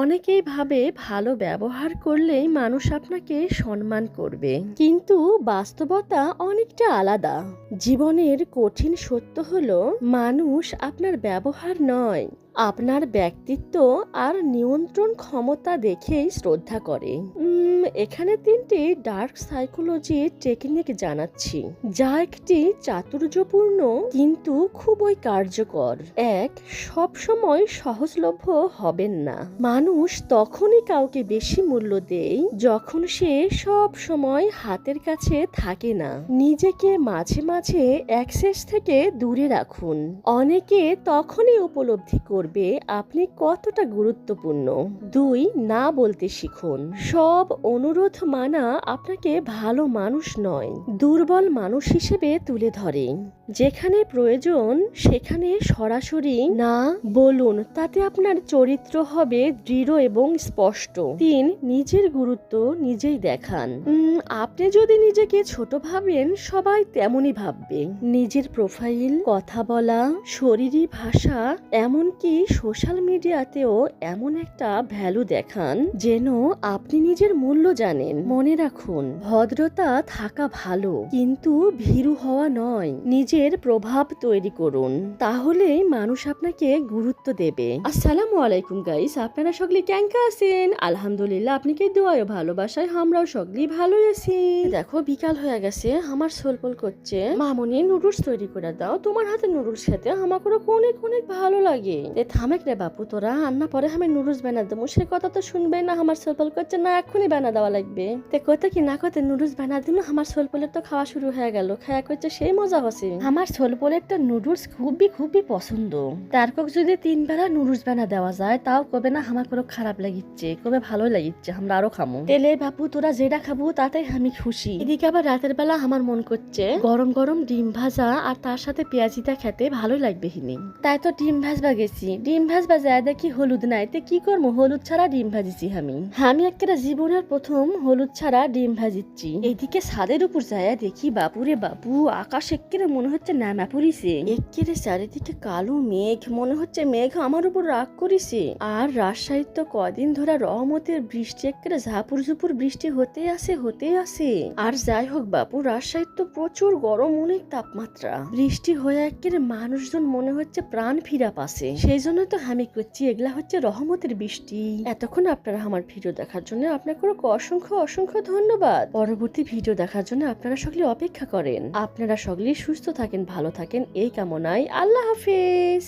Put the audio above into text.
অনেকেই ভাবে ভালো ব্যবহার করলেই মানুষ আপনাকে সম্মান করবে, কিন্তু বাস্তবতা অনেকটা আলাদা। জীবনের কঠিন সত্য হলো মানুষ আপনার ব্যবহার নয়, আপনার ব্যক্তিত্ব আর নিয়ন্ত্রণ ক্ষমতা দেখেই শ্রদ্ধা করে। এখানে 3টি ডার্ক সাইকোলজি টেকনিক জানাচ্ছি, যা একটি চাতুর্যপূর্ণ কিন্তু খুবই কার্যকর। 1, সব সময় সহজলভ্য হবেন না। মানুষ তখনই কাউকে বেশি মূল্য দেয় যখন সে সব সময় হাতের কাছে থাকে না। নিজেকে মাঝে মাঝে অ্যাক্সেস থেকে দূরে রাখুন। অনেকে তখনই উপলব্ধি করবে আপনি কতটা গুরুত্বপূর্ণ। 2, না বলতে শিখুন। সব অনুরোধ মানা আপনাকে ভালো মানুষ নয়, দুর্বল মানুষ হিসেবে তুলে ধরে। যেখানে প্রয়োজন সেখানে সরাসরি না বলুন, তাতে আপনার চরিত্র হবে দৃঢ় এবং স্পষ্ট। 3, নিজের গুরুত্ব নিজেই দেখান। আপনি যদি নিজেকে ছোট ভাবেন, সবাই তেমনই ভাববে। নিজের প্রোফাইল, কথা বলা, শরীরী ভাষা, এমনকি সোশ্যাল মিডিয়াতেও এমন একটা ভ্যালু দেখান যেন আপনি নিজের মূল্য জানেন। মনে রাখুন, ভদ্রতা থাকা ভালো, কিন্তু ভীরু হওয়া নয়। নিজের প্রভাব তৈরি করুন, তাহলেই মানুষ আপনাকে গুরুত্ব দেবে। আসসালামু আলাইকুম গাইস, আপনারা সকলে কেমন আছেন? আলহামদুলিল্লাহ, আপনাকে দোয়া ও ভালোবাসায় আমরাও সকলেই ভালো আছি। দেখো, বিকাল হয়ে গেছে, আমার সোলপল করছে, মামনি নুডলস তৈরি করে দাও, তোমার হাতে নুডলস খেতে আমাকে অনেক অনেক ভালো লাগে। থামেক রে বাপু, তোরা আন্না পরে আমি নুডলস বানা দেবো, সে কথা তো শুনবে না। আমার সোলপল করছে না, এক্ষুনি বানা দেওয়া লাগবে। তে কত কি না কত নুডলস বানা দিল, আমার সোলপলের তো খাওয়া শুরু হয়ে গেল। খাওয়া করছে সেই মজা হচ্ছে। আমার সোলপলের তো নুডলস খুবই পছন্দ। তার কক যদি 3 বেলা নুডলস বানা দেওয়া যায়, তাও কবে না আমার কোনো খারাপ লাগিচ্ছে, কবে ভালো লাগিচ্ছে, আমরা আরো খামো। তেলে বাপু, তোরা যেটা খাবো তাতেই আমি খুশি। এদিকে আবার রাতের বেলা আমার মন করছে গরম গরম ডিম ভাজা, আর তার সাথে পেঁয়াজিটা খেতে ভালোই লাগবে হিনি। তাই তো ডিম ভাজবা গেছি। ডিম ভাজবা যায় দেখি হলুদ নাই, তে কি করবো, হলুদ ছাড়া ডিম ভাজিছি আমি একটা জীবনের প্রথম হলুদ ছাড়া ডিম ভাজিচ্ছি। এইদিকে ছাদের উপর যায় দেখি বাপুরে বাপু, আকাশ এক্কেরে মনে হচ্ছে নামা পড়িছে। এক্কেরে চারিদিকে কালো মেঘ, মনে হচ্ছে মেঘ আমার উপর রাগ করিছে। আর রাজশাহীর তো কদিন ধরে রহমতের বৃষ্টি, এক্কেরে ঝাপুর ঝুপুর বৃষ্টি হতে আসে। আর যাই হোক বাপু, রাজশাহীর তো প্রচুর গরম, অনেক তাপমাত্রা। বৃষ্টি হয়ে এক্কেরে মানুষজন মনে হচ্ছে প্রাণ ফিরা পাছে। সেই জন্য তো আমি করছি, এগুলা হচ্ছে রহমতের বৃষ্টি। এতক্ষণ আপনারা আমার ভিডিও দেখার জন্য আপনাকে অসংখ্য ধন্যবাদ। পরবর্তী ভিডিও দেখার জন্য আপনারা সকলে অপেক্ষা করেন। আপনারা সকলেই সুস্থ থাকেন, ভালো থাকেন, এই কামনায়। আল্লাহ হাফেজ।